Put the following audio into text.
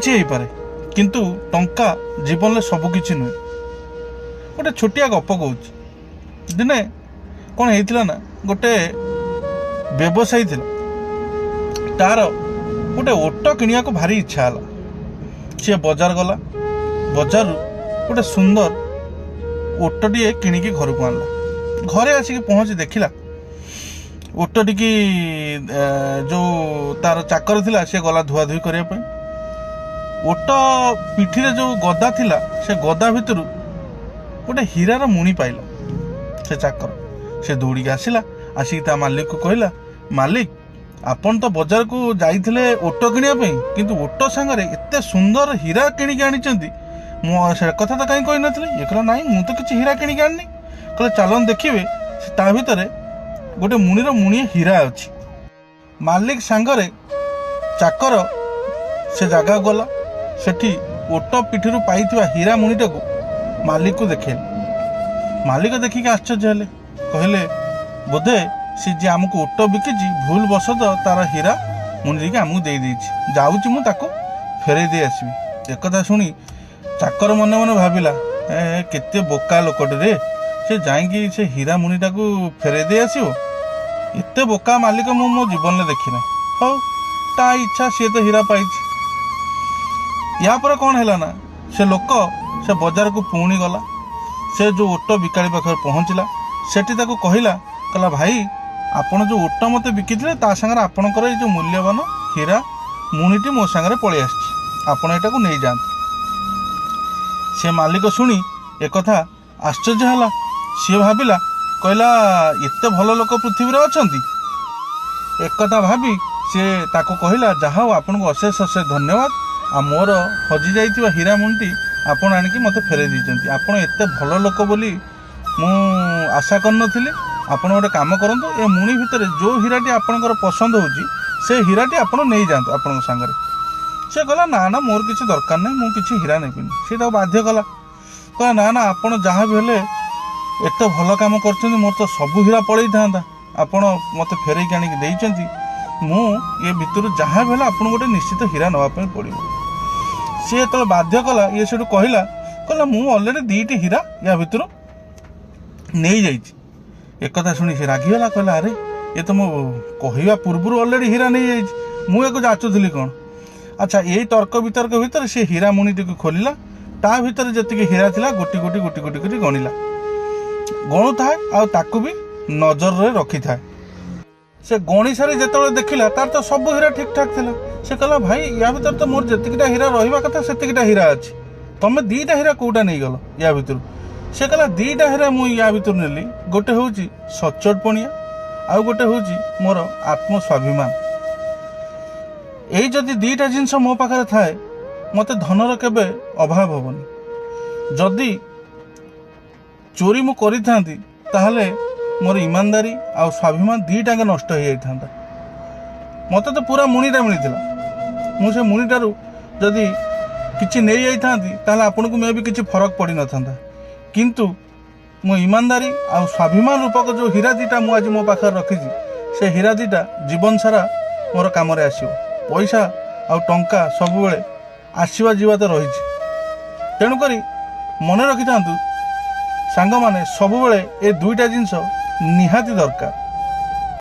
किछि हेई पारे किंतु टंका जीवन में सबकिछि नुहे। गोटे छोटिया गप कहूँ दिने कौन होता ना गोटे व्यवसायी थिला तार गोटे ओट किनिया को भारी इच्छा है। सी बजार गला बजार गोटे सुंदर ओटटे किणिकी घर को आनला। घरे आसिक पहुँची देखला ओटटी की जो तार चाकर थिला से गला धुआ धुई करने। ओट पिठी जो गदा थिला से गदा भितर गोटे हीरार मुणी पाइला। से चाकर से दौड़ी आसला आसिक ता मालिक को कहला मालिक आपन तो बाजार को जाइथिले ओट किनिया किंतु ओट सांगरे एते सुंदर हीरा किणिक आनिचंती से कथा तो कहीं कही नथिले। ये कहला नाई मु तो किछि हीरा किणिक आनी। कहले चलन देखिबे ता भितरे गोटे मुणीर मुणिए हीरा अछि। मालिक सांगरे चाकर से जगह गला सेठी ओट पिठिरु पाइथिबा हीरा मुणीटा को मालिक को देखे। मालिक देखिक आश्चर्य हेले कहले बोधे सी जे आमको ओट बिकिछि भूल बसत तार हीरा मुणि के आमको दे देछि जाउछि मु ताको फेरे दे आसबि। एकथा शुणी चाकर मने मने भाविला केते बोका लोकटे रे से जाइकी से हीरा मुणिटा को फेरे दे आसियो। एते बोका मालिक मु मो जीवन में देखी ना। हौ ता इच्छा सी तो हीरा पाइछि। या पर कौन है ना से लोक से बाजार को पुणी गला से जो ओट बिकाड़ी पाखे पहुँचला सेठी ताको कहला भाई आपण जो ओट मते बिकिथिले ता संगे आपणकर ये जो मूल्यवान हीरा मुणिटी मो संगे पळै आछि आपण एटाको नै जांत। से मालिक शुणी एक कथा आश्चर्य हला। सी भाविला कहला एते भल लोक पृथ्वी रे अछंती। एक कथा भाबी से ताको कहला जाहा आपन को अशेष अशेष धन्यवाद आ मोर हजि जाइतिबा हीरा मुंटी आपण आनिकी मते फेरे दिचंती। आपण एते भल लोक बोली मु आशा कर नथिली। आपण गोटे काम करंतु ए मुणी भितर जो हीराटी आपणकर पसंद होची से हीराटी आपण नै जांतु आपण संगरे। से कहला ना ना मोर किसी दरकार नहीं मु किसी हीरा नेबिनी। से ताको बाध्य कला कहला ना ना आपण जहाँ भी हेले एते भल काम करछंती मोर तो सब हीरा पळै थांता आपण मते फेरे के आनिकी देइचंती मु ये भितर जहाँ भी हेले आपण गोटे निश्चित हीरा नवा पई पड़िबो। से तो बाध्य कला ये सेठू कहला मु ऑलरेडी दीटी हीरा या भितर नहीं जाइछि। एक कथा शुणी से रागिगला कहला अरे ये तो मो कहवा पूर्व ऑलरेडी हीरा नहीं जाइछि मु एको जाचुथली कौन। अच्छा यही तर्क वितर्क भितर से हीरा मुणीटी को खोलिला ता भितर जतिक हीरा थिला गोटी गोटी गोटी गोटी गोटी गणिला गणु थाए आ ताकू भी नजर रे रखी थाए। से गणी सारी जेतबेले देखिला तार तो सब हीरा ठीक ठाक थिला। से कहला भाई या भितर तो मोर जतिकटा हीरा रहिबा कथा सेतिकटा हीरा अछि तमे दीटा हीरा कोउटा नै गलो या भितर। से कहला दीटा हीरा मु या भितर नेली गोटे होउची सचोटपणिया आ गोटे होउची मोर आत्म स्वाभिमान। यही जदि दीटा जिनस मो पाखे थाए मते धनर केबे अभाव होबनी। जदि चोरी मु करि थांती ताहले मोर ईमानदारी आ स्वाभिमान दीटा के नष्ट हो जाइथांता। मते तो पूरा मुणीटा मिलिथिला मु से मुणीटारू जदि किछि नै जाइथांती ताहले आपन को मे भी किछि फरक पड़ी न थांता। किंतु मो ईमानदारी आ स्वाभिमान रूपक जो हीरा दीटा मु आज मो पाखे रखिछि से हीरा दीटा जीवन सारा मोर काम रे आसीबो। पैसा आ टंका सब बेले आसवा जीवा तो रही। तेणुक मन रखि था सांग माने सब बेले ए दुईटा जिनस निहाती दरकार।